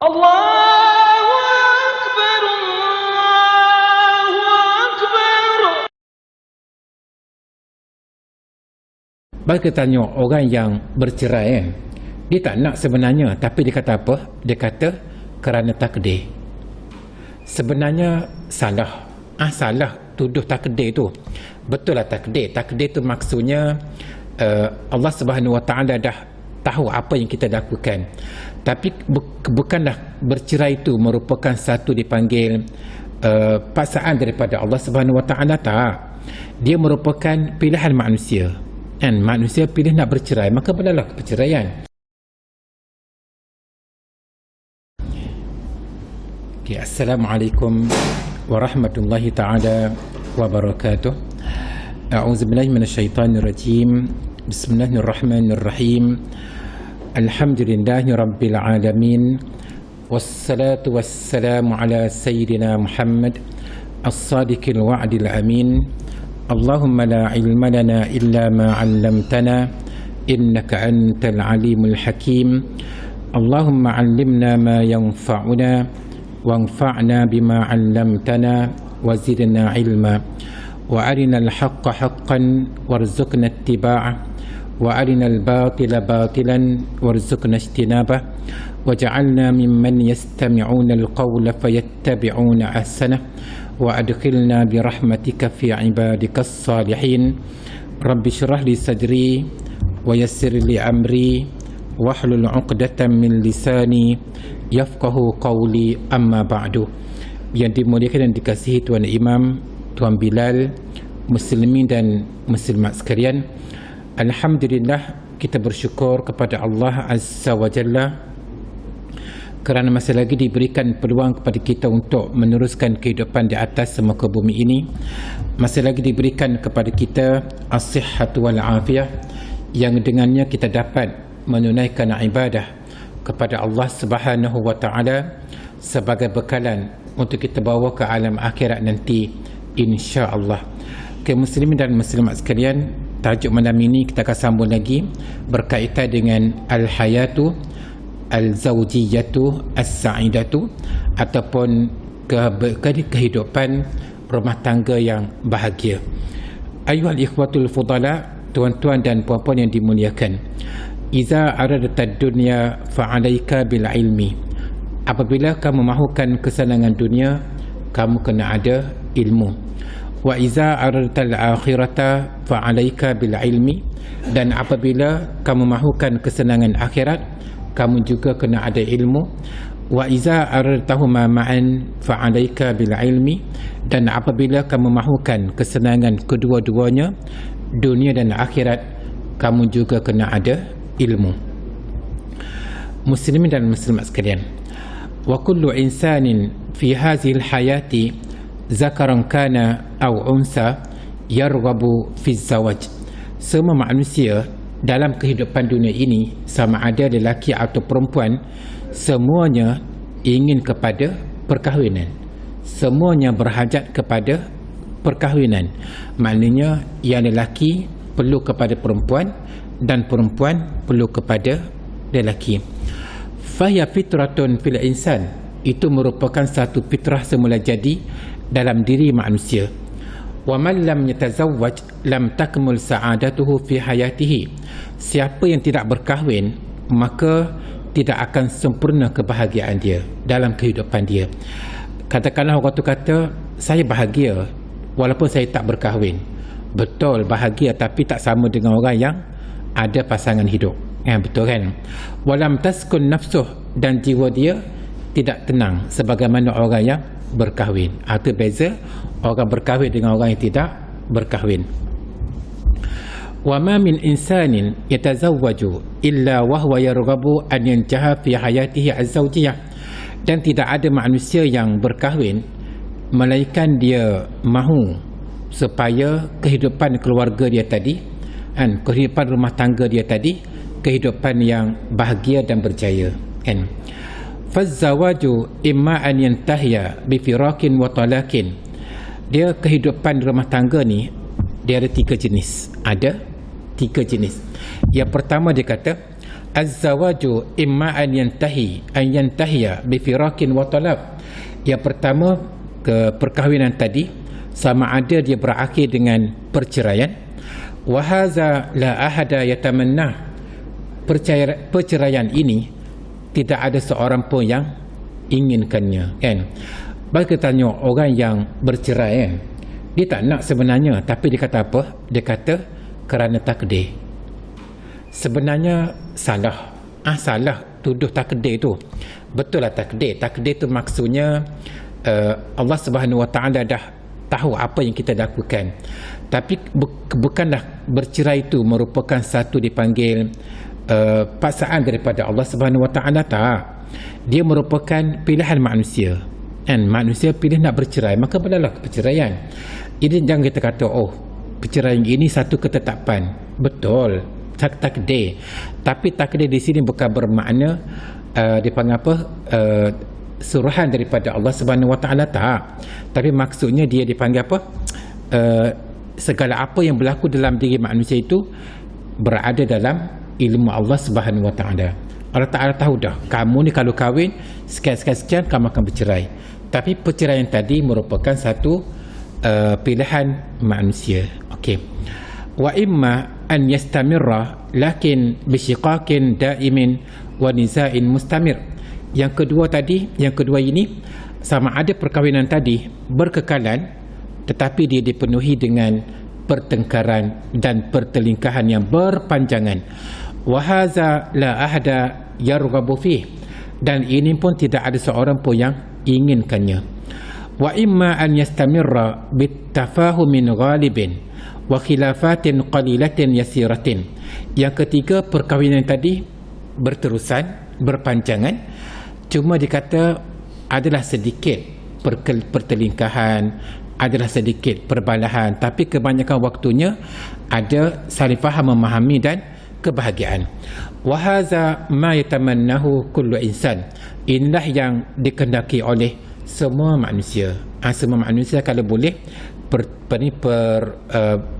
Allahu Akbar, Allahu Akbar. Baik kita tanya orang yang bercerai kan, dia tak nak sebenarnya, tapi dia kata apa? Dia kata kerana takdir. Sebenarnya salah. Salah tuduh takdir tu. Betul lah takdir. Takdir tu maksudnya Allah Subhanahu Wa Taala dah tahu apa yang kita lakukan. Tapi bukanlah bercerai itu merupakan satu dipanggil paksaan daripada Allah Subhanahu Wa Taala, tak. Dia merupakan pilihan manusia. Dan manusia pilih nak bercerai, maka berlaku perceraian. Okay, Assalamualaikum warahmatullahi ta'ala wabarakatuh. A'udzubillahi minasyaitanirrajim. Bismillahirrahmanirrahim. Alhamdulillahi rabbil alamin. Wassalatu wassalamu ala sayyidina Muhammad as-sadiqil wa'dil amin. Allahumma la ilma lana illa ma 'allamtana innaka antal alimul hakim. Allahumma 'allimna ma yanfa'una wanfa'na bima 'allamtana wa zidna 'ilma wa arinal haqqa haqqan warzuqna ittiba'ah wa arinal batila batilan warzuqna ijtinabah waj'alna mimman yastami'una alqawla fayattabi'una ahsanah wa adkhilna birahmatika fi ibadikas salihin. Rabbi syrah li sadri wa yassir li amri wahlul 'uqdatam min lisani yafqahu qawli, amma ba'du. Yang dimuliakan dan dikasihi Tuan Imam, Tuan Bilal, muslimin dan muslimat sekalian, alhamdulillah kita bersyukur kepada Allah Azza wa Jalla kerana masih lagi diberikan peluang kepada kita untuk meneruskan kehidupan di atas muka bumi ini. Masih lagi diberikan kepada kita as-sihhat wal afiyah, yang dengannya kita dapat menunaikan ibadah kepada Allah Subhanahu wa Ta'ala sebagai bekalan untuk kita bawa ke alam akhirat nanti, insya-Allah. Okay, muslimin dan muslimat sekalian, tajuk malam ini kita akan sambung lagi berkaitan dengan al-hayatu al-zawjiyatu as-sa'idatu, ataupun kehidupan rumah tangga yang bahagia. Ayuhal ikhwatul fudala, tuan-tuan dan puan-puan yang dimuliakan, iza aradta dunya fa'alaika bil ilmi. Apabila kamu mahukan kesenangan dunia, kamu kena ada ilmu. Wa iza aradta al-akhirata fa'alaika bil ilmi. Dan apabila kamu mahukan kesenangan akhirat, kamu juga kena ada ilmu. Wa iza aradtahuma ma'an fa'alaika bil ilmi. Dan apabila kamu mahukan kesenangan kedua-duanya, dunia dan akhirat, kamu juga kena ada ilmu. Muslimin dan muslimat sekalian, wa kullu insanin fi hadhihi al-hayati zakaran kana aw unsa yarghabu fi zawaj. Semua manusia dalam kehidupan dunia ini, sama ada lelaki atau perempuan, semuanya ingin kepada perkahwinan. Semuanya berhajat kepada perkahwinan. Maknanya yang lelaki perlu kepada perempuan dan perempuan perlu kepada lelaki. Fahya fitratun fil insan. Itu merupakan satu fitrah semula jadi dalam diri manusia. Wa man lam yatazawwaj lam takmul sa'adatuhu fi hayatihi. Siapa yang tidak berkahwin, maka tidak akan sempurna kebahagiaan dia dalam kehidupan dia. Katakanlah orang tu kata, saya bahagia walaupun saya tak berkahwin. Betul, bahagia, tapi tak sama dengan orang yang ada pasangan hidup. Betul kan? Walam taskun nafsuh, dan jiwa dia tidak tenang sebagaimana orang yang berkahwin. Itu beza orang berkahwin dengan orang yang tidak berkahwin. Wa ma min insanin yatazawwaju illa wa huwa yarghabu an yanjaha fi hayatihi az-zawjiyah. Dan tidak ada manusia yang berkahwin melainkan dia mahu supaya kehidupan keluarga dia tadi, kehidupan rumah tangga dia tadi, kehidupan yang bahagia dan berjaya. Faz-zawaju imma an yantahiya bi firakin wa talakin. Dia kehidupan rumah tangga ni, dia ada tiga jenis. Ada tiga jenis. Yang pertama dia kata, Az-zawaju imma an yantahiya bi firakin wa talaq. Yang pertama, perkahwinan tadi sama ada dia berakhir dengan perceraian. Wa hadza la ahada yatamanna. Perceraian ini tidak ada seorang pun yang inginkannya, kan? Bagi kita tanya orang yang bercerai, kan? Dia tak nak sebenarnya, tapi dia kata apa? Dia kata kerana takdir. Sebenarnya salah. Salah tuduh takdir tu. Betul lah takdir. Takdir tu maksudnya Allah Subhanahu Wa Taala dah tahu apa yang kita lakukan. Tapi bukanlah bercerai itu merupakan satu dipanggil paksaan daripada Allah Subhanahu Wa Taala, tak. Dia merupakan pilihan manusia. Dan manusia pilih nak bercerai, maka berlaku perceraian. Ini jangan kita kata perceraian ini satu ketetapan. Betul, takdir. Tapi takdir di sini bukan bermakna dipanggil apa? Suruhan daripada Allah Subhanahu Wa Taala, tak. Tapi maksudnya dia dipanggil apa? Segala apa yang berlaku dalam diri manusia itu berada dalam ilmu Allah Subhanahu Wa Taala. Allah Ta'ala tahu dah, kamu ni kalau kahwin sekian kamu akan bercerai. Tapi perceraian tadi merupakan satu pilihan manusia. Okey. Wa imma an yastamirra lakin bisyiqaqin daimin wa niza'in mustamir. Yang kedua ini sama ada perkahwinan tadi berkekalan tetapi dia dipenuhi dengan pertengkaran dan pertelingkahan yang berpanjangan. Wa hadza la ahada yarghabu fih. Dan ini pun tidak ada seorang pun yang inginkannya. Wa imma an yastamirra bitafahumin ghalibin wa khilafatin qalilatin yasiratin. Yang ketiga, perkahwinan tadi berterusan, berpanjangan, cuma dikata adalah sedikit pertelingkahan, adalah sedikit perbalahan, tapi kebanyakan waktunya ada saling faham, memahami dan kebahagiaan. Wa hadza ma yatamannahu kullu insan. Inilah yang dikehendaki oleh semua manusia. Semua manusia kalau boleh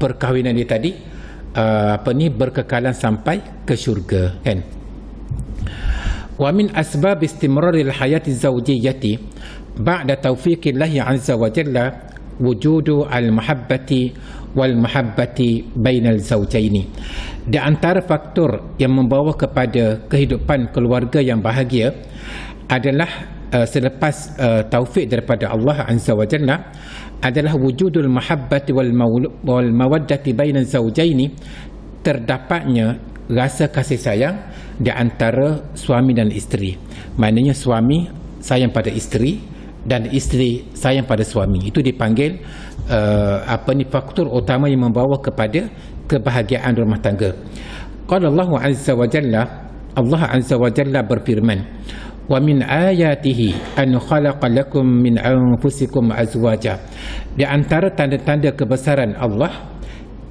perkahwinan dia tadi berkekalan sampai ke syurga, kan? Wa min asbab istimraril hayati zawjiyyati ba'da taufiqillahi azza wa jalla wujudu al-mahabbati wal mahabbati bainal zawjaini. Di antara faktor yang membawa kepada kehidupan keluarga yang bahagia adalah selepas taufik daripada Allah azza wa jalla adalah wujudul mahabbati wal mawaddati bainal zawjaini, terdapatnya rasa kasih sayang di antara suami dan isteri. Maknanya suami sayang pada isteri dan isteri sayang pada suami. Itu dipanggil faktor utama yang membawa kepada kebahagiaan rumah tangga. Qala Allah azza wa jalla, Allah azza wa jalla berfirman, wa min ayatihi an khalaqa lakum min anfusikum azwaja. Di antara tanda-tanda kebesaran Allah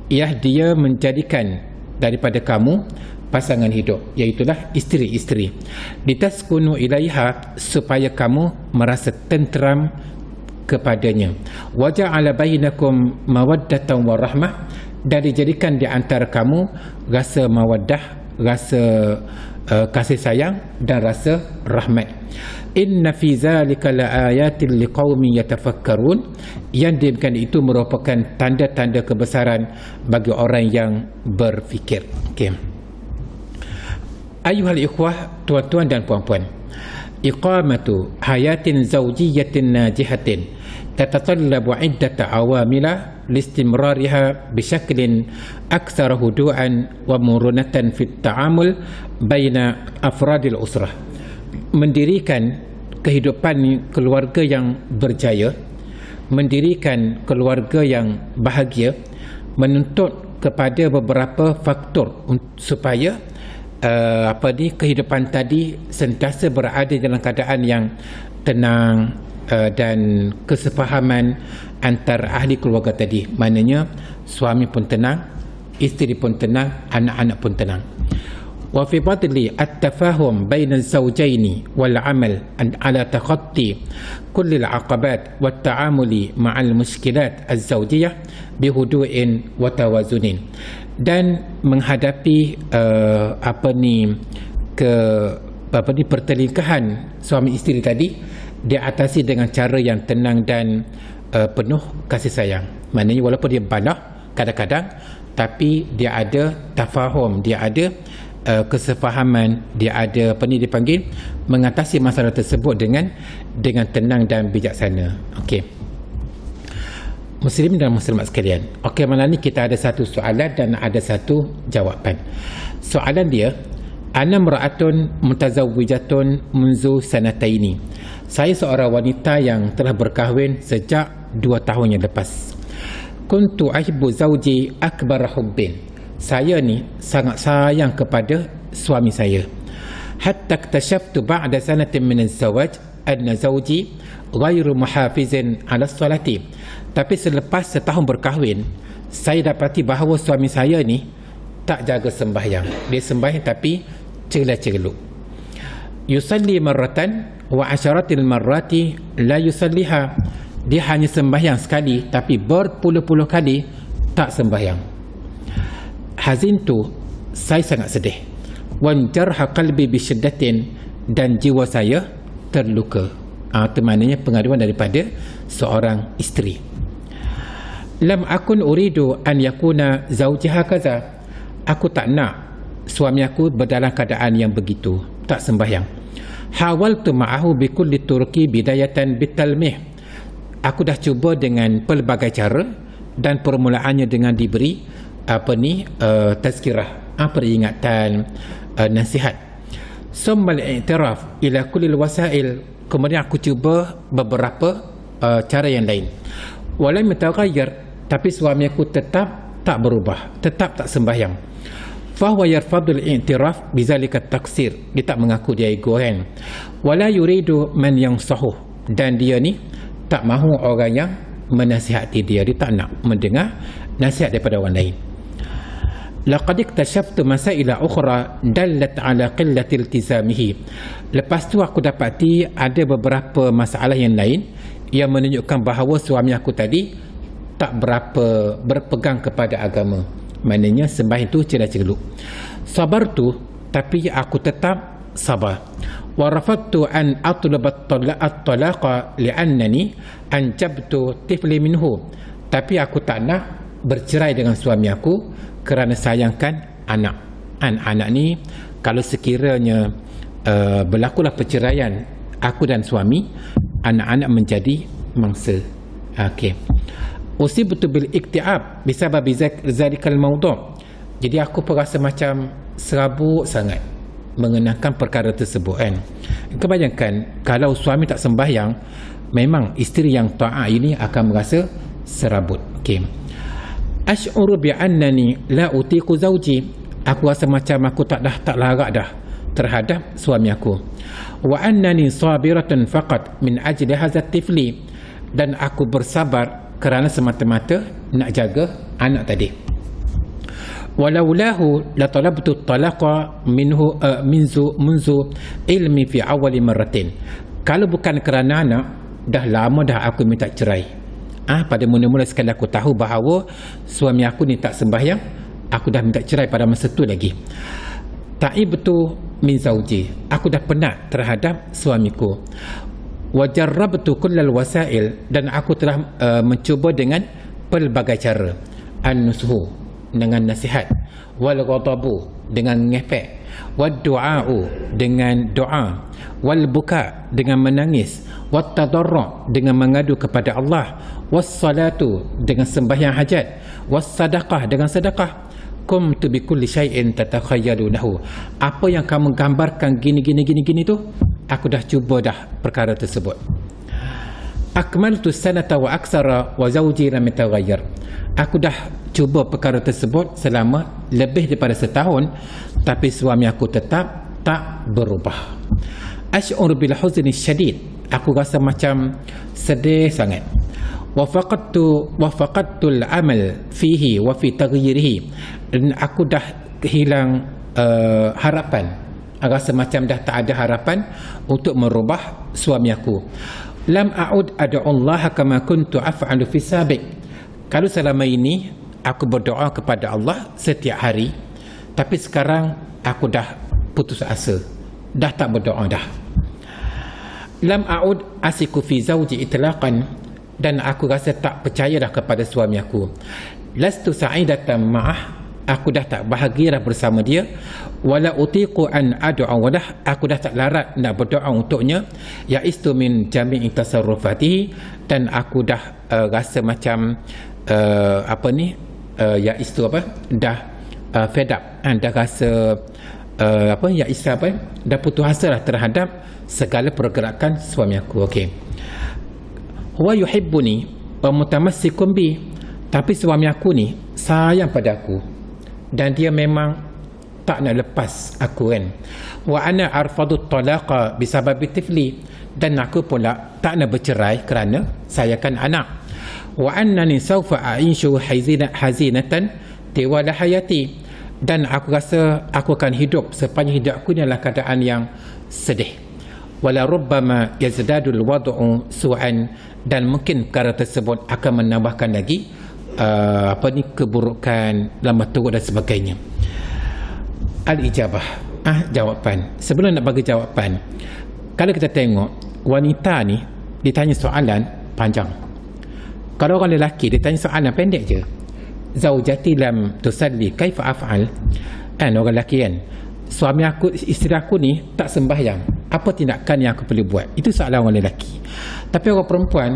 ialah dia menjadikan daripada kamu pasangan hidup, iaitulah isteri-isteri. Litaskunu ilaiha, supaya kamu merasa tenteram kepadanya. Wa ja'ala bainakum mawaddatan wa rahmah, dan dijadikan di antara kamu rasa mawaddah, rasa kasih sayang dan rasa rahmat. Inna fi zalika laayatin liqaumin yatafakkarun. Yang demikian itu merupakan tanda-tanda kebesaran bagi orang yang berfikir. Okey. Ayuhal ikhwah, tuan-tuan dan puan-puan, iqamatu hayatin zawjiyatin najihatin tatatallabu iddata awamila listimrariha bisyaklin aktsara hudu'an wa murunatan fit ta'amul baina afradil usrah. Mendirikan kehidupan keluarga yang berjaya, mendirikan keluarga yang bahagia, menuntut kepada beberapa faktor supaya kehidupan tadi sentiasa berada dalam keadaan yang tenang dan kesefahaman antara ahli keluarga tadi. Maknanya suami pun tenang, isteri pun tenang, anak-anak pun tenang. Wa fi badli at-tafahum baina az-zawjaini wal 'amal ala takhatti kulli al-'aqabat wa at-ta'amuli ma'al mushkilat az-zawjiyah bihudu'in wa tawazunin. Dan menghadapi ke pertelingkahan suami isteri tadi diatasi dengan cara yang tenang dan penuh kasih sayang. Maknanya walaupun dia balah kadang-kadang, tapi dia ada tafahum, dia ada kesefahaman, dia ada dipanggil mengatasi masalah tersebut dengan tenang dan bijaksana. Okey. Muslim dan muslimat sekalian. Okey, malam ni kita ada satu soalan dan ada satu jawapan. Soalan dia, ana mra'atun mutazawwijatun munzu sanataini. Saya seorang wanita yang telah berkahwin sejak 2 tahun yang lepas. Kuntu ahibbu zawji akbar hubbin. Saya ni sangat sayang kepada suami saya. Hatta iktashaftu ba'da sanatin min az-zawaj anna zawji ghairu muhafizin 'ala as-salati. Tapi selepas setahun berkahwin, saya dapati bahawa suami saya ni tak jaga sembahyang. Dia sembahyang tapi celah-celuk. Yusalli marratan wa asyaratil marrati la yusalliha. Dia hanya sembahyang sekali tapi berpuluh-puluh kali tak sembahyang. Hazin tu, saya sangat sedih. Wan jarha qalbi bisyiddatin, dan jiwa saya terluka. Itu maknanya pengaduan daripada seorang isteri. Lam akun uridu an yakuna zawjiha kaza. Aku tak nak suami aku berdalam keadaan yang begitu, tak sembahyang. Hawaltu ma'ahu bikulli turki bidayatan bitalmih. Aku dah cuba dengan pelbagai cara dan permulaannya dengan diberi tazkirah, peringatan, nasihat. Summal i'tiraf ila kulli wasail. Kemudian aku cuba beberapa cara yang lain. Walam yataghayyar, tapi suami aku tetap tak berubah, tetap tak sembahyang. Fahuwa yarfadul i'tiraf bizalika taksir. Dia tak mengaku dia ego kan. Wala yuridu man yansahu, dan dia ni tak mahu orang yang menasihati dia. Dia tak nak mendengar nasihat daripada orang lain. Laqad iktashaftu masaila ukhra dallat ala qillati iltizamihi. Lepas tu aku dapati ada beberapa masalah yang lain yang menunjukkan bahawa suami aku tadi tak berapa berpegang kepada agama. Maknanya sembahyang itu celah-celuk. Sabar tu, tapi aku tetap sabar. Wa rafadtu an atlub at-talaqa li'annani anjabtu tifli minhu. Tapi aku tak nak bercerai dengan suami aku kerana sayangkan anak ni. Kalau sekiranya berlakulah perceraian aku dan suami, anak-anak menjadi mangsa. Okey. Usibtu bil iktiab bisabab zalikal mawdu'. Jadi aku perasa macam serabut sangat mengenakan perkara tersebut kan. Kau bayangkan kalau suami tak sembahyang, memang isteri yang taat ini akan merasa serabut. Okey. Ash'uru bi annani la utiqu zawji. Aku rasa macam aku tak larat dah terhadap suami aku. Wa annani sabiratun faqat min ajli hadha tifli, dan aku bersabar kerana semata-mata nak jaga anak tadi. Walaulahu la talabtu talaqa minhu munzu ilmi fi awali marratin. Kalau bukan kerana anak, dah lama dah aku minta cerai. Pada mula-mula sekali aku tahu bahawa suami aku ni tak sembahyang, aku dah minta cerai pada masa tu lagi. Ta'ibtu min zawji. Aku dah penat terhadap suamiku. Wajarrabtu kullal wasail, dan aku telah mencuba dengan pelbagai cara. An-nusuhu, dengan nasihat. Wal ghadabu, dengan ngepek. Wad du'a'u, dengan doa. Wal buka, dengan menangis. Wat tadarru', dengan mengadu kepada Allah. Was salatu, dengan sembahyang hajat. Was sadaqah, dengan sedekah. Qumtu bi kulli syai'in tatakhayyalunahu. Apa yang kamu gambarkan gini tu, aku dah cuba dah perkara tersebut. Akmaltu sanata wa aksara wa zawji lam yataghayyar. Aku dah cuba perkara tersebut selama lebih daripada setahun, tapi suami aku tetap tak berubah. Ash'ur bil huzni syadid. Aku rasa macam sedih sangat. Wa faqadtu al-amal fihi wa fi taghyirihi. Dan aku dah hilang harapan. Rasa macam dah tak ada harapan untuk merubah suami aku. Lam a'ud ad'u Allah kama kuntu af'alu fi sabiq. Kalau selama ini aku berdoa kepada Allah setiap hari, tapi sekarang aku dah putus asa, dah tak berdoa dah. Lam a'ud asiku fi zawji itlaqan, dan aku rasa tak percaya dah kepada suami aku. Lastu sa'idatan ma'ah, aku dah tak bahagia dah bersama dia. Wala utiqu an ad'a walah, aku dah tak larat nak berdoa untuknya. Ya'istu min jami'i tasarrufatihi, dan aku dah rasa macam ya'istu dah fed up, dah rasa dah putus asa lah terhadap segala pergerakan suami aku. Okey. Huwa yuhibbuni wa mutamassikun bi, tapi suami aku ni sayang pada aku dan dia memang tak nak lepas aku kan. Wa ana arfadu talaqa bisababi tifli, dan aku pula tak nak bercerai kerana sayangkan anak. Wa annani sawfa a'ishu hazinatan tiwala hayati, dan aku rasa aku akan hidup sepanjang hidup aku ni adalah keadaan yang sedih. Wala rubbama yazdadul wad'u su'an, dan mungkin perkara tersebut akan menambahkan lagi keburukan dalam teruk dan sebagainya. Al-ijabah, jawapan. Sebelum nak bagi jawapan, kalau kita tengok wanita ni ditanya soalan panjang. Kalau orang lelaki ditanya soalan pendek je. Zaujati lam tusalli kaifa af'al, kan orang lelaki kan, suami aku, isteri aku ni tak sembahyang, apa tindakan yang aku perlu buat? Itu soalan orang lelaki. Tapi orang perempuan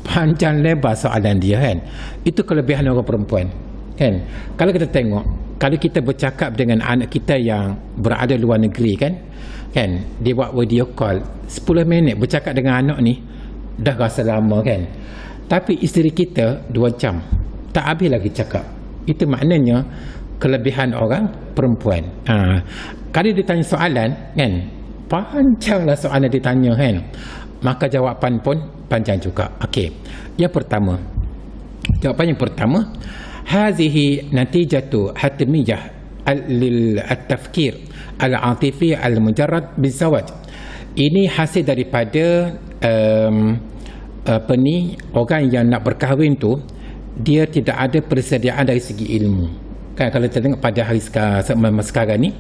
panjang lebar soalan dia kan. Itu kelebihan orang perempuan kan. Kalau kita tengok, kalau kita bercakap dengan anak kita yang berada luar negeri kan, dia buat video call 10 minit bercakap dengan anak ni dah rasa lama kan. Tapi isteri kita 2 jam tak habis lagi cakap. Itu maknanya kelebihan orang perempuan. Kalau ditanya soalan kan, panjanglah soalan ditanya kan, maka jawapan pun panjang juga. Okey, yang pertama, jawapan yang pertama, hazihi natijatu hatmiyah lil at-tafkir al-atifi al-mujarrad bizawaj. Ini hasil daripada orang yang nak berkahwin tu, dia tidak ada persediaan dari segi ilmu kan. Kalau kita tengok pada hari sekarang ni,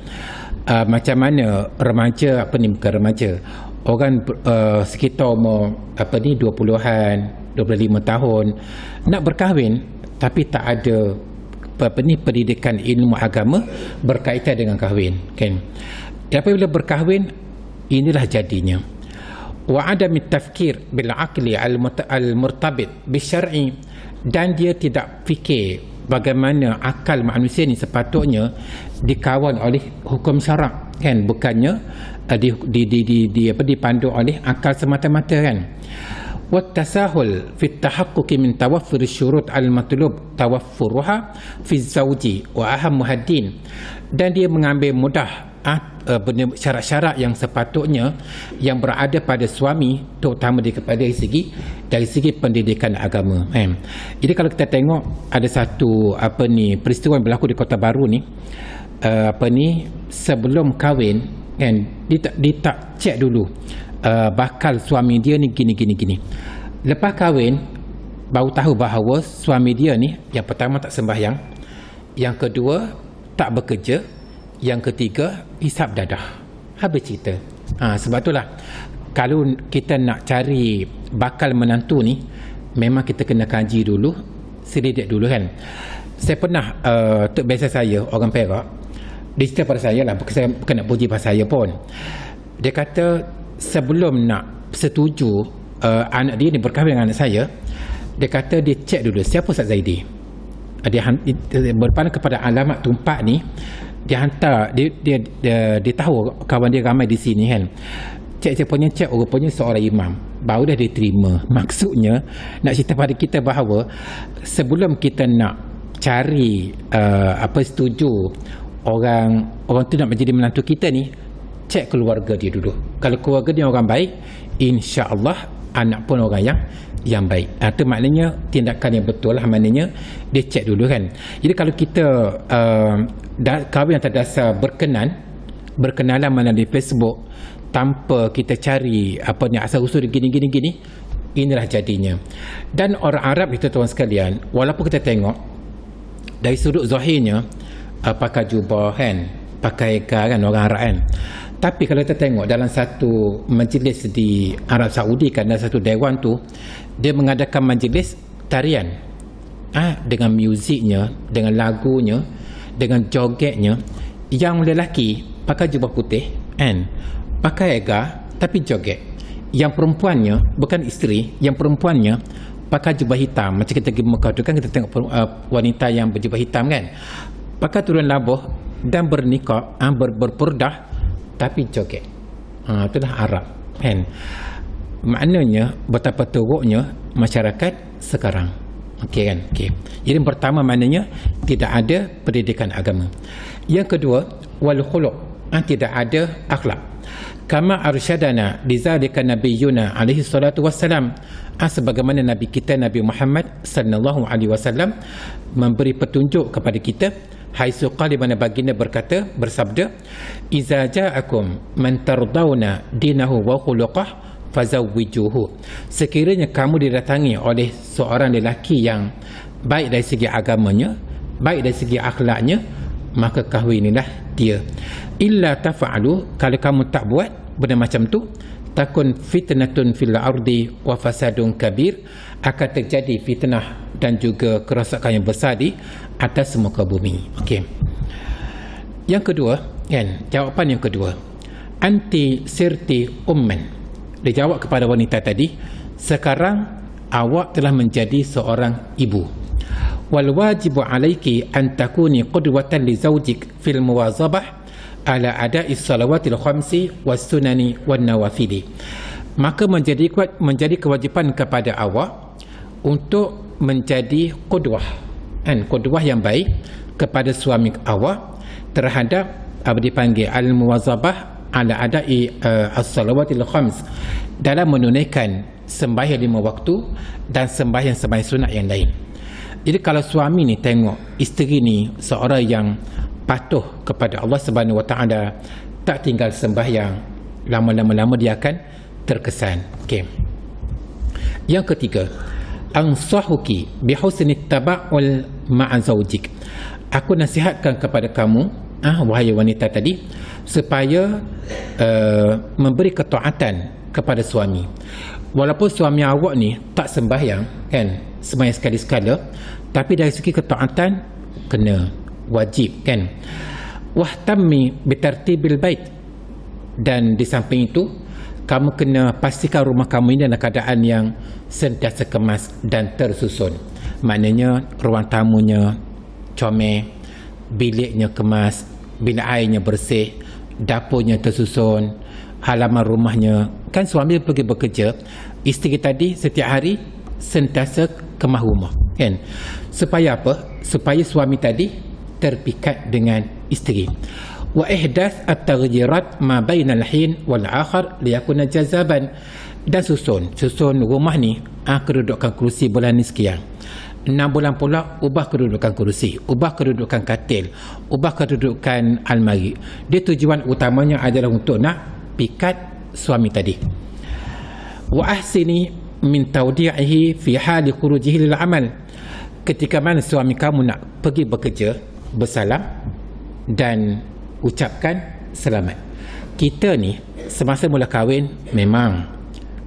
macam mana remaja, bukan remaja, orang sekitar umur 20-an, 25 tahun nak berkahwin, tapi tak ada pendidikan ilmu agama berkaitan dengan kahwin kan. Apabila berkahwin, inilah jadinya. Wa adami tafkir bil aqli al-murtabit bisyar'i, dan dia tidak fikir bagaimana akal manusia ni sepatutnya dikawal oleh hukum syarak kan, bukannya dipandu oleh akal semata-mata kan. Wa tasahul fi at-tahaqquq min tawaffur syurut al-matlub tawaffuruha fi zawji wa aham muhaddin, dan dia mengambil mudah syarat-syarat yang sepatutnya yang berada pada suami, terutama dari segi pendidikan agama kan. Jadi kalau kita tengok ada satu peristiwa yang berlaku di Kota Baru ni, sebelum kahwin kan, dia tak cek dulu bakal suami dia ni gini. Lepas kahwin baru tahu bahawa suami dia ni, yang pertama tak sembahyang, yang kedua tak bekerja, yang ketiga hisap dadah. Habis cerita. Sebab itulah kalau kita nak cari bakal menantu ni, memang kita kena kaji dulu, selidik dulu kan. Saya pernah tok biasa saya orang Perak, dia cerita pada saya lah, bukan nak puji pasal saya pun. Dia kata sebelum nak setuju anak dia ni berkahwin dengan anak saya, dia kata dia cek dulu siapa Ustaz Zaidi. Dia berpandang kepada alamat tumpak ni, dia hantar, dia tahu kawan dia ramai di sini kan. Cek rupanya seorang imam, baru dah diterima. Maksudnya nak cerita pada kita bahawa sebelum kita nak cari setuju orang tu nak menjadi menantu kita ni, cek keluarga dia dulu. Kalau keluarga dia orang baik, insya-Allah anak pun orang yang baik. Itu maknanya tindakan yang betul lah, maknanya dia cek dulu kan. Jadi kalau kita kahwin atas dasar berkenalan melalui Facebook tanpa kita cari asal usul gini, inilah jadinya. Dan orang Arab kita tuan sekalian, walaupun kita tengok dari sudut zahirnya pakai jubah kan, pakai kan orang Arab kan. Tapi kalau kita tengok dalam satu majlis di Arab Saudi kan, dalam satu dewan tu dia mengadakan majlis tarian dengan muziknya, dengan lagunya, dengan jogetnya. Yang lelaki pakai jubah putih kan, pakai ega tapi joget. Yang perempuannya bukan isteri, yang perempuannya pakai jubah hitam. Macam kita pergi Mekah tu kan, kita tengok wanita yang berjubah hitam kan, pakai turun labuh dan bernikah, berpurdah tapi joget. Itulah Arab kan. Maknanya betapa teruknya masyarakat sekarang. Okey kan? Okey. Jadi pertama maknanya tidak ada pendidikan agama. Yang kedua, wal khuluq, tidak ada akhlak. Kama arsyadana lizalika nabiyuna alaihi salatu wassalam, sebagaimana nabi kita Nabi Muhammad sallallahu alaihi wasallam memberi petunjuk kepada kita. Haitsu qala, mana baginda berkata, bersabda, iza ja'akum man tardawna dinahu wa khuluqah fazawwijuhu. Sekiranya kamu didatangi oleh seorang lelaki yang baik dari segi agamanya, baik dari segi akhlaknya, maka kahwinilah dia. Illa tafa'alu, kalau kamu tak buat benda macam tu, takun fitnatun fil ardi wa fasadun kabir, akan terjadi fitnah dan juga kerosakan yang besar di atas muka bumi. Okey. Yang kedua kan, jawapan yang kedua, anti sirti umman. Dia jawab kepada wanita tadi, sekarang awak telah menjadi seorang ibu. Wal wajibu alaiki an takuni qudwatan li zawjik fil muwazabah ala ada'i salawatil khamsi was sunani wan nawafili. Maka menjadi kewajipan kepada awak untuk menjadi qudwah, qudwah yang baik kepada suami awak terhadap apa dipanggil al-muwazabah ala ada'i as-salawatil khams, dalam menunaikan sembahyang 5 waktu dan sembahyang sunat yang lain. Jadi kalau suami ni tengok isteri ni seorang yang patuh kepada Allah Subhanahu Wa Taala, tak tinggal sembahyang, lama-lama dia akan terkesan. Okey. Yang ketiga, ansahuki bihusni taba'ul ma'a zawjik. Aku nasihatkan kepada kamu, wahai wanita tadi, supaya memberi ketaatan kepada suami. Walaupun suami awak ni tak sembahyang kan, sembahyang sekali-sekala, tapi dari segi ketaatan kena, wajib kan. Wahtammi bitartibil bait, dan di samping itu kamu kena pastikan rumah kamu ini dalam keadaan yang sentiasa kemas dan tersusun. Maknanya ruang tamunya comel, biliknya kemas, bilik airnya bersih, dapurnya tersusun, halaman rumahnya kan. Suami pergi bekerja, isteri tadi setiap hari sentiasa kemah rumah kan. Supaya apa? Supaya suami tadi terpikat dengan isteri. Wa ihdath at-taghyirat ma bainal hin wal akhar liyakuna jazaban, dan susun rumah ni, kedudukan kerusi bulan ni sekian, 6 bulan pula ubah kedudukan kerusi, ubah kedudukan katil, ubah kedudukan almari. Dia tujuan utamanya adalah untuk nak pikat suami tadi. Wa ahsini min tawdi'ihi fi hali khurujihi lil amal. Ketika mana suami kamu nak pergi bekerja, bersalam dan ucapkan selamat. Kita ni semasa mula kahwin memang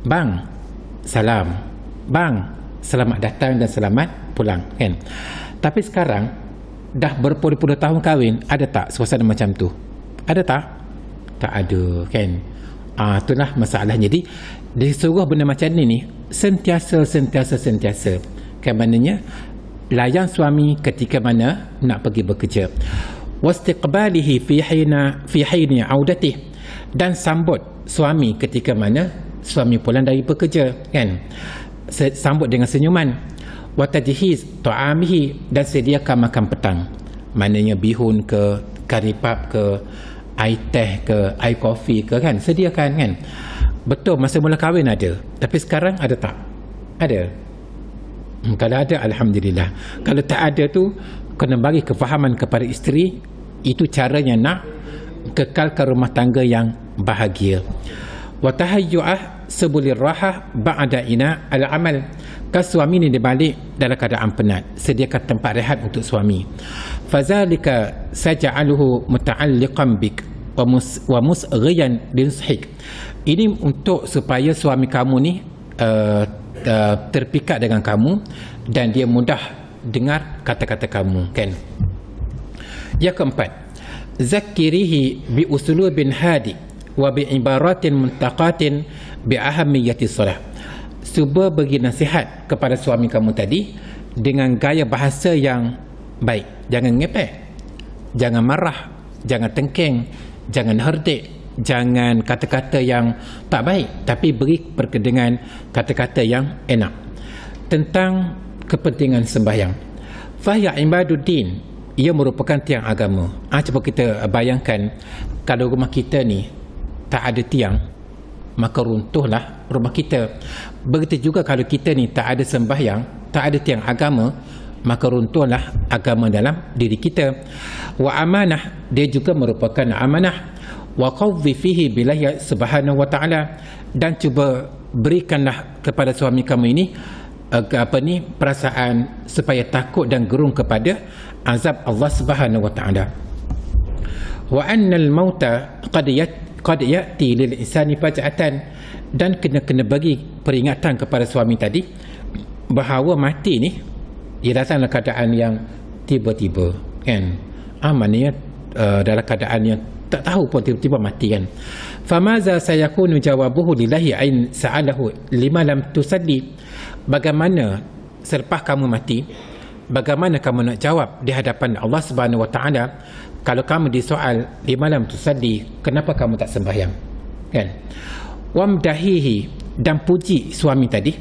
bang salam, bang selamat datang dan selamat pulang kan. Tapi sekarang dah berpuluh-puluh tahun kahwin, ada tak suasana macam tu? Ada tak? Tak ada kan. Itulah masalah. Jadi disuruh benda macam ni sentiasa kan, maknanya layan suami ketika mana nak pergi bekerja. Wastiqbalihi fi hini audatih, dan sambut suami ketika mana suami pulang dari bekerja kan. Sambut dengan senyuman. Wa tajhiz ta'amihi, dan sediakan makan petang. Maknanya bihun ke, karipap ke, air teh ke, air kopi ke kan, sediakan kan. Betul masa mula kahwin ada, tapi sekarang ada tak? Ada. Kalau ada, alhamdulillah. Kalau tak ada tu, kena bagi kefahaman kepada isteri, itu caranya nak kekalkan rumah tangga yang bahagia. Wa tahayyu'ah sebulir rahah ba'da ina al-amal. suami ni dia balik dalam keadaan penat, sediakan tempat rehat untuk suami. Fazalika saja'aluhu muta'alliqan bik wa musghiyan linsahik. Ini untuk supaya suami kamu ni terpikat dengan kamu dan dia mudah dengar kata-kata kamu, kan? Yang keempat, zakirihi bi usulubin hadi wa bi ibaratin muntaqatin bi ahamiyati salah. Cuba bagi nasihat kepada suami kamu tadi dengan gaya bahasa yang baik. Jangan ngepek, jangan marah, jangan tengkeng, jangan herdik, jangan kata-kata yang tak baik, tapi beri perkedengan kata-kata yang enak tentang kepentingan sembahyang. Fahya ibaduddin, ia merupakan tiang agama. Cuba kita bayangkan, kalau rumah kita ni tak ada tiang, maka runtuhlah rumah kita. Begitu juga kalau kita ni tak ada sembahyang, tak ada tiang agama, maka runtuhlah agama dalam diri kita. Wa amanah, dia juga merupakan amanah. Wa qawwi fihi billahi subhanahu wa ta'ala, dan cuba berikanlah kepada suami kamu ini perasaan supaya takut dan gerung kepada azab Allah Subhanahu wa ta'ala. Wa annal mauta qad ya'ti lil insani faj'atan, dan kena bagi peringatan kepada suami tadi bahawa mati ni ia datang dalam keadaan yang tiba-tiba, kan? Maknanya dalam keadaan yang tak tahu pun tiba-tiba mati, kan? Famaza sayakunu jawabuhu lillahi ain sa'alahu lima lam tusalli. Bagaimana selepas kamu mati, bagaimana kamu nak jawab di hadapan Allah Subhanahu wa ta'ala kalau kamu disoal lima lam tusalli, kenapa kamu tak sembahyang, kan? Wamdahihi, dan puji suami tadi.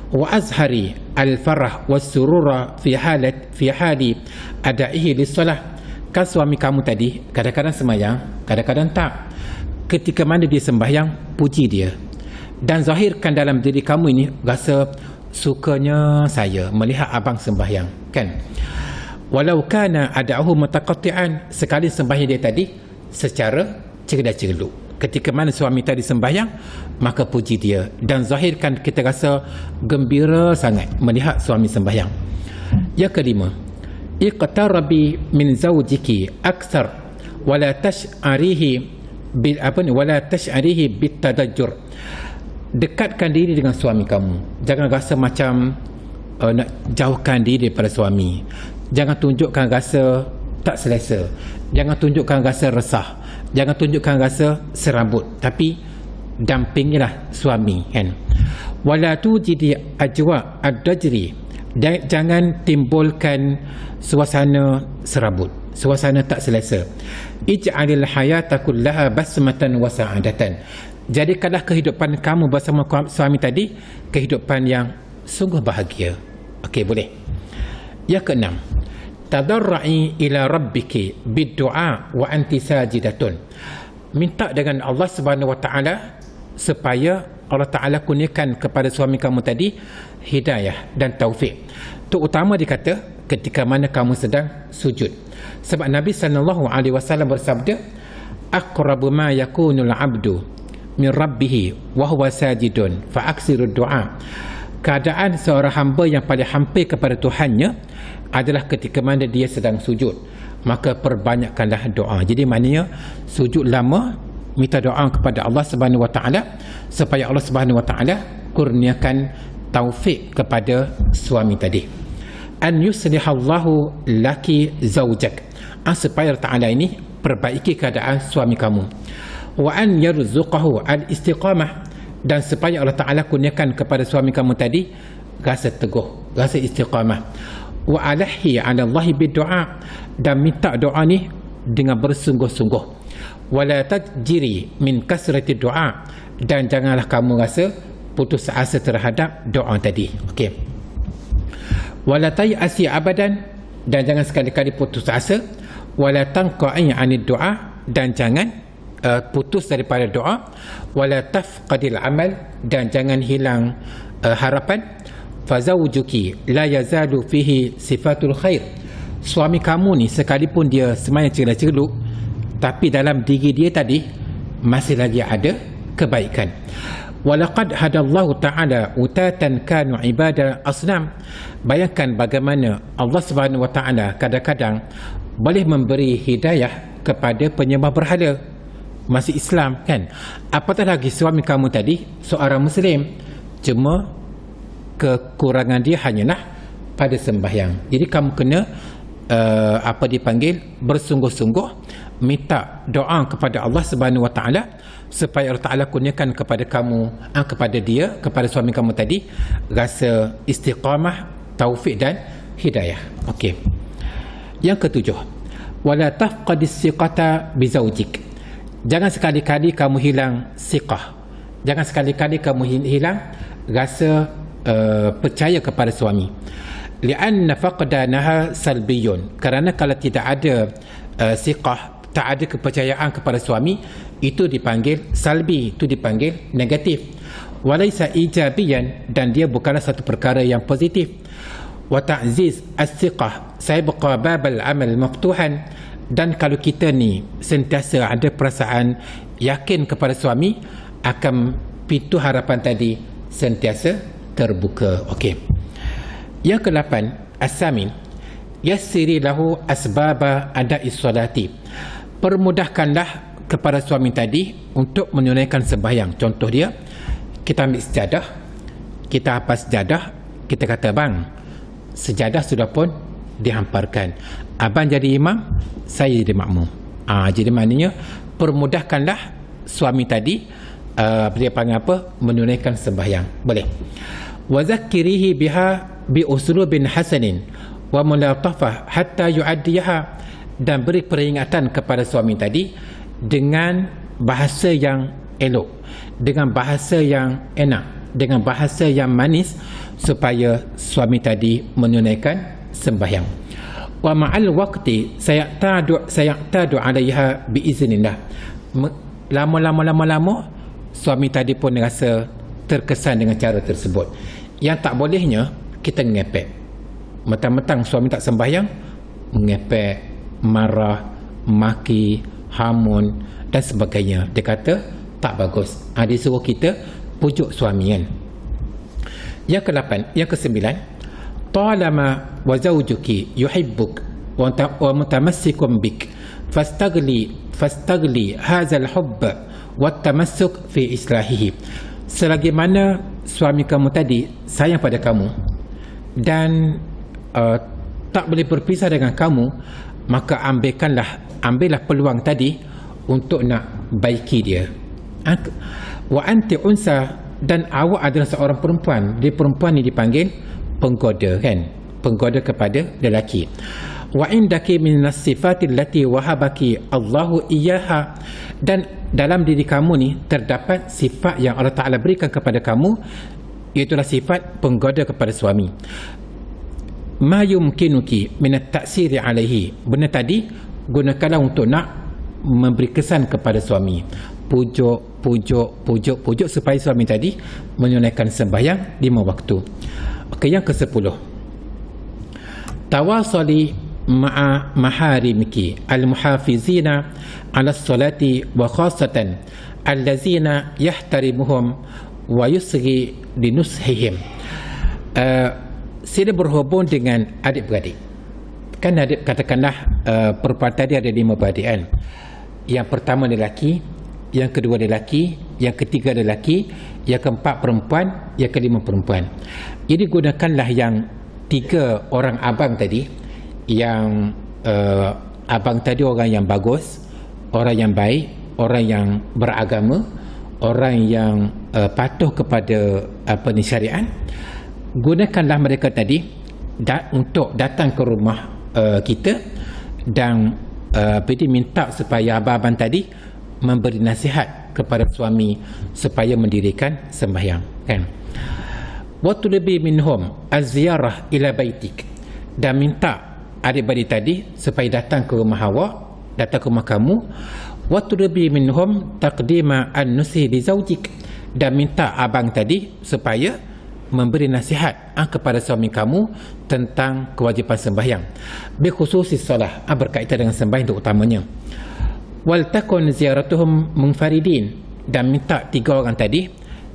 Wa azhari al-farah was-surura fi hali adaihi lis-salah. Kan suami kamu tadi kadang-kadang sembahyang, kadang-kadang tak. Ketika mana dia sembahyang, puji dia dan zahirkan dalam diri kamu ini rasa sukanya saya melihat abang sembahyang, kan? Walau kana ada'uhu mutaqatti'an, sekali sembahyang dia tadi secara cerdas-cerluk. Ketika mana suami tadi sembahyang, maka puji dia dan zahirkan kita rasa gembira sangat melihat suami sembahyang. Yang kelima, iqtarabi min zawjiki akthar wala tash'arihi bil wala tash'arihi bit tadajjur. Dekatkan diri dengan suami kamu. Jangan rasa macam nak jauhkan diri daripada suami. Jangan tunjukkan rasa tak selesa. Jangan tunjukkan rasa resah. Jangan tunjukkan rasa serabut, tapi dampingilah suami, kan? Wala tujidi ajwa ad-dajri, jangan timbulkan suasana serabut, suasana tak selesa. Ij'alil hayata kullaha basmatan wa sa'adatan. Jadikanlah kehidupan kamu bersama suami tadi kehidupan yang sungguh bahagia. Okey, boleh. Yang keenam, tadarra'i ila rabbiki bid-du'a wa anti sajidatun. Minta dengan Allah Subhanahu wa ta'ala supaya Allah Ta'ala kurniakan kepada suami kamu tadi hidayah dan taufik. Terutama dikata ketika mana kamu sedang sujud. Sebab Nabi SAW bersabda, aqrabu ma yakunul abdu min rabbihi wa huwa sajidun fa aksiru du'a. Keadaan seorang hamba yang paling hampir kepada Tuhannya adalah ketika mana dia sedang sujud, maka perbanyakkanlah doa. Jadi maknanya sujud lama, minta doa kepada Allah Subhanahu wa ta'ala supaya Allah Subhanahu wa ta'ala kurniakan taufik kepada suami tadi. An yuslihallahu laki zaujak, supaya Allah Ta'ala ini perbaiki keadaan suami kamu. Wa an yarzuqahu al-istiqamah, dan supaya Allah Ta'ala kurniakan kepada suami kamu tadi rasa teguh, rasa istiqamah. Wa alahi ala Allahi bid-du'a, dan minta doa ni dengan bersungguh-sungguh. Wala tajri min kasrati du'a, dan janganlah kamu rasa putus asa terhadap doa tadi. Okey. Wala tay'asi abadan, dan jangan sekali-kali putus asa. Wala tanqa'i 'anid du'a, dan jangan putus daripada doa. Wala tafqadil amal, dan jangan hilang harapan. Fazawjuki la yazalu fihi sifatul khair. Suami kamu ni sekalipun dia semaya cerdas-cerluk, tapi dalam diri dia tadi masih lagi ada kebaikan. walaqad hadallahu ta'ala utatan kanu ibada asnam. Bayangkan bagaimana Allah Subhanahu wa taala kadang-kadang boleh memberi hidayah kepada penyembah berhala masih Islam kan. Apatah lagi suami kamu tadi seorang Muslim, cuma kekurangan dia hanyalah pada sembahyang. Jadi kamu kena bersungguh-sungguh minta doa kepada Allah Subhanahu wa taala supaya Allah Taala kurniakan kepada kamu, kepada dia, kepada suami kamu tadi rasa istiqamah, taufik dan hidayah. Okey. Yang ketujuh, wala tafqadis siqata bi zaujik. Jangan sekali-kali kamu hilang siqah. Jangan sekali-kali kamu hilang rasa percaya kepada suami. Li'anna faqdanaha salbiyun. Kerana kalau tidak ada siqah, tak ada kepercayaan kepada suami, itu dipanggil salbi, itu dipanggil negatif. Walaysa ijabiyan, dan dia bukanlah satu perkara yang positif. Wa ta'ziz as-siqah sayabqa babal amal maftuhan. Dan kalau kita ni sentiasa ada perasaan yakin kepada suami, akan pintu harapan tadi sentiasa terbuka. Okey. Yang ke-8, as-samin, yassiri lahu asbaba ada'i salati. Permudahkanlah kepada suami tadi untuk menunaikan sembahyang. Contoh dia, kita ambil sejadah, kita hapus sejadah, kita kata, bang, sejadah sudah pun dihamparkan, abang jadi imam, saya jadi makmum. Jadi maknanya permudahkanlah suami tadi, dia panggil apa, menunaikan sembahyang. Boleh. Wa zakkirihi biha bi usulubin hasanin wa mulatafah hatta yu'addiyaha. Dan beri peringatan kepada suami tadi dengan bahasa yang elok, dengan bahasa yang enak, dengan bahasa yang manis, supaya suami tadi menunaikan sembahyang. Wa ma'al waqti sayaqtadu 'alaiha biiznillah. Lama-lama suami tadi pun rasa terkesan dengan cara tersebut. Yang tak bolehnya kita ngepek. Mentang-mentang suami tak sembahyang, ngepek, marah, maki, hamun dan sebagainya. Dia kata tak bagus. Dia suruh kita pujuk suami kan. Yang ke-8, yang ke-9, talama wa zawjuki yuhibbuk wa mutamassikum bik fastagli hadzal hubb wa tamassuk fi islahihi. Selagi mana suami kamu tadi sayang pada kamu dan tak boleh berpisah dengan kamu, maka ambillah peluang tadi untuk nak baiki dia. Wa anti unsa, dan awak adalah seorang perempuan. Dia perempuan ni dipanggil penggoda kan, penggoda kepada lelaki. Wa indaki min as-sifatil lati wahabaki Allahu iyyaha, dan dalam diri kamu ni terdapat sifat yang Allah Taala berikan kepada kamu, iaitu sifat penggoda kepada suami. Ma yumkinuki min at-ta'siri alaihi. Benda tadi gunakanlah untuk nak memberi kesan kepada suami. Pujuk supaya suami tadi menunaikan sembahyang 5 waktu. Okey, yang ke-10, tawasali ma'a maharimiki al-muhafizina 'ala as-salati wa khassatan allazina yahtarimuhum wa yusghi linushihim. Sila berhubung dengan adik-beradik. Kan adik, katakanlah perempuan tadi ada 5 beradik kan. Yang pertama lelaki, yang kedua lelaki, yang ketiga lelaki, yang keempat perempuan, yang kelima perempuan. Jadi gunakanlah yang 3 orang abang tadi, yang abang tadi orang yang bagus, orang yang baik, orang yang beragama, orang yang patuh kepada syariat. Gunakanlah mereka tadi untuk datang ke rumah kita dan minta supaya abang-abang tadi memberi nasihat kepada suami supaya mendirikan sembahyang kan. Wa tulbi minhum az-ziyarah ila baitik, dan minta adik-beradik tadi supaya datang ke rumah awak, datang ke rumah kamu. Wa tulbi minhum taqdima an-nusi li zawjik, dan minta abang tadi supaya memberi nasihat kepada suami kamu tentang kewajipan sembahyang, bikhususis solah, berkaitan dengan sembahyang terutamanya. Wal takun ziaratuhum munfaridin, dan minta 3 orang tadi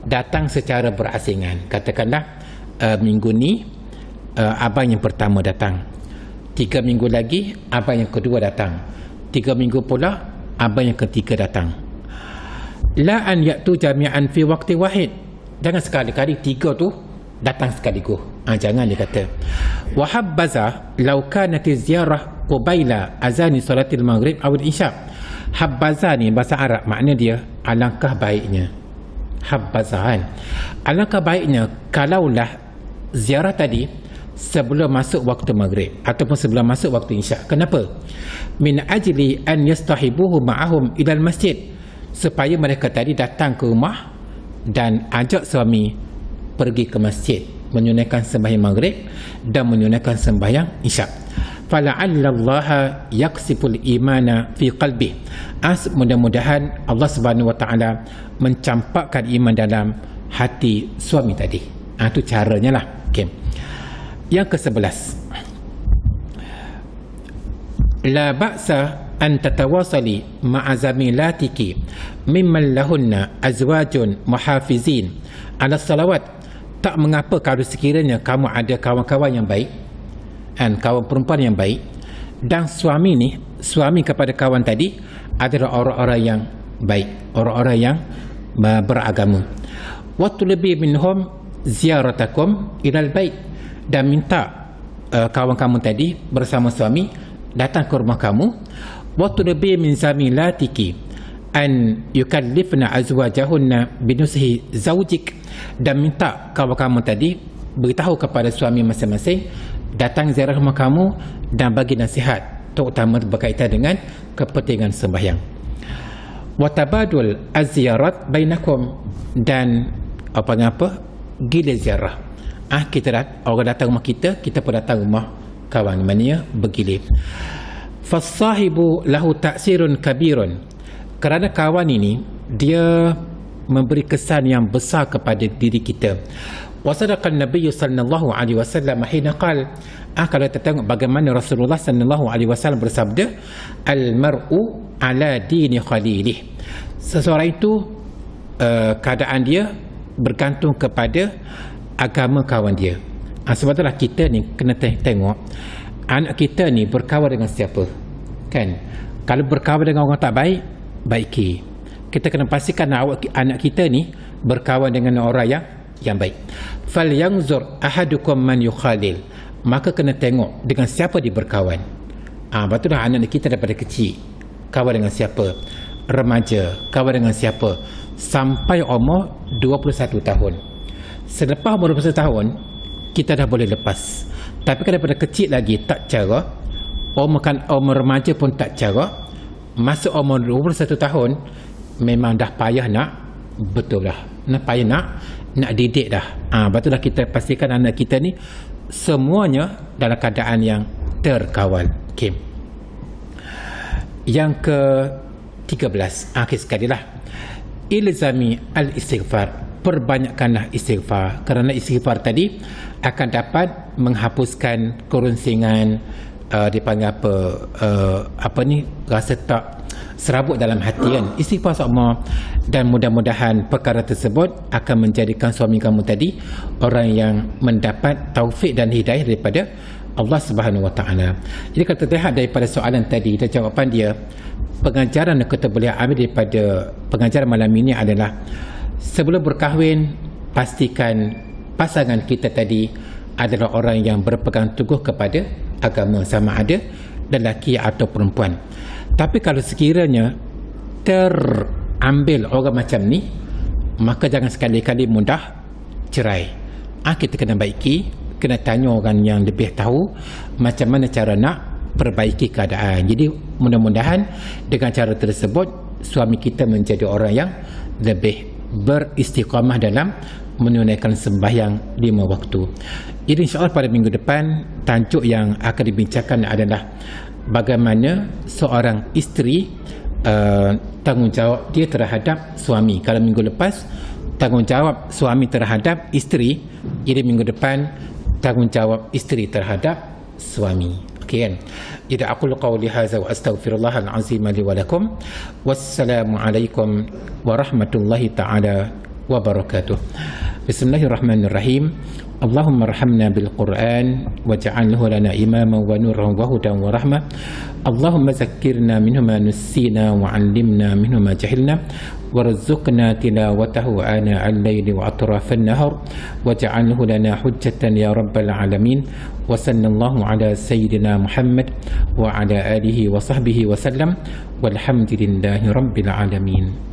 datang secara berasingan. Katakanlah minggu ni abang yang pertama datang, 3 minggu lagi abang yang kedua datang, 3 minggu pula abang yang ketiga datang. La an ya'tu jami'an fi waqti wahid. Jangan sekali-kali 3 tu datang sekaligus. Jangan, dia kata. Wa habbaza law kanat ziyarah qabaila azani salatil maghrib aw al-isya. Habbaza ni bahasa Arab, makna dia alangkah baiknya. Habbazan, alangkah baiknya kalaulah ziarah tadi sebelum masuk waktu maghrib ataupun sebelum masuk waktu isyak. Kenapa? Min ajli an yastahibuhu ma'ahum ilal masjid, supaya mereka tadi datang ke rumah dan ajak suami pergi ke masjid menunaikan sembahyang maghrib dan menunaikan sembahyang isyak. Fala'allallaha yaksiful imana fi qalbi. Mudah-mudahan Allah Subhanahu wa taala mencampakkan iman dalam hati suami tadi. Itu caranya lah. Okay. Yang ke-11, la ba'sa an tatawasali ma'a zamilatiki mimman lahunna azwajun muhafizin ala salawat. Tak mengapa kalau sekiranya kamu ada kawan-kawan yang baik dan kawan perempuan yang baik, dan suami kepada kawan tadi adalah orang-orang yang baik, orang-orang yang beragama. Waktu lebih minhum ziaratakum ilal bait, dan minta kawan kamu tadi bersama suami datang ke rumah kamu. Waktu lebih min zamilatiki an yukallifna azwajahunna binusihi zawjik, dan minta kawan kamu tadi beritahu kepada suami masing-masing datang ziarah rumah kamu dan bagi nasihat, terutama berkaitan dengan kepentingan sembahyang. Watabadul az-ziyarat bainakum, dan apa-apa gila ziarah. Kita orang datang rumah kita pun datang rumah kawan, maknanya bergilir. Fasahibu lahu ta'sirun kabirun, kerana kawan ini dia memberi kesan yang besar kepada diri kita. Wasadaqan Nabi sallallahu alaihi wasallam hina qala, kalau kita tengok bagaimana Rasulullah sallallahu alaihi wasallam bersabda, al-mar'u ala dini khalilih, seseorang itu keadaan dia bergantung kepada agama kawan dia. Sebab itulah kita ni kena tengok anak kita ni berkawan dengan siapa, kan? Kalau berkawan dengan orang tak baik, baiki. Kita kena pastikan anak kita ni berkawan dengan orang yang baik. Fal yanzur ahadukum man yukhalil, maka kena tengok dengan siapa dia berkawan. Betullah anak kita daripada kecil kawan dengan siapa, remaja kawan dengan siapa, sampai umur 21 tahun. Selepas umur 21 tahun kita dah boleh lepas. Tapi kalau daripada kecil lagi tak cara, umur remaja pun tak cara, masuk umur 21 tahun memang dah payah nak, betul lah, payah nak didik dah. Betullah kita pastikan anak kita ni semuanya dalam keadaan yang terkawal. Okay. Yang ke-13, akhir sekali lah, ilzami al-istighfar, perbanyakkanlah istighfar, kerana istighfar tadi akan dapat menghapuskan kerunsingan, dipanggil rasa tak serabut dalam hati, kan? Istighfar sama. Dan mudah-mudahan perkara tersebut akan menjadikan suami kamu tadi orang yang mendapat taufik dan hidayah daripada Allah Subhanahu Wa Taala. Jadi kalau kita lihat daripada soalan tadi dan jawapan dia, pengajaran yang kita boleh ambil daripada pengajaran malam ini adalah, sebelum berkahwin pastikan pasangan kita tadi adalah orang yang berpegang teguh kepada agama, sama ada lelaki atau perempuan. Tapi kalau sekiranya terambil orang macam ni, maka jangan sekali-kali mudah cerai. Kita kena baiki, kena tanya orang yang lebih tahu macam mana cara nak perbaiki keadaan. Jadi mudah-mudahan dengan cara tersebut suami kita menjadi orang yang lebih beristiqamah dalam menunaikan sembahyang 5 waktu. Jadi insya-Allah pada minggu depan tajuk yang akan dibincangkan adalah bagaimana seorang isteri tanggungjawab dia terhadap suami. Kalau minggu lepas tanggungjawab suami terhadap isteri, jadi minggu depan tanggungjawab isteri terhadap suami. Okey, kan? Jadi aku qauli hadza wa astaghfirullahal azim li wa lakum. Wassalamu alaikum warahmatullahi taala wabarakatuh. Bismillahirrahmanirrahim. Allahumma arhamna bil Qur'an waj'alhu lana imama wa nuran wa hudan wa rahmah. Allahumma zakkirna minhu ma nussina wa 'allimna minhu ma jahilna warzuqna tilawatahu ana al-laili wa atrafan nahar waj'alhu lana hujjatan ya rabbal alamin. Wa sallallahu ala sayyidina Muhammad wa ala alihi wa sahbihi wa sallam walhamdulillahi rabbil alamin.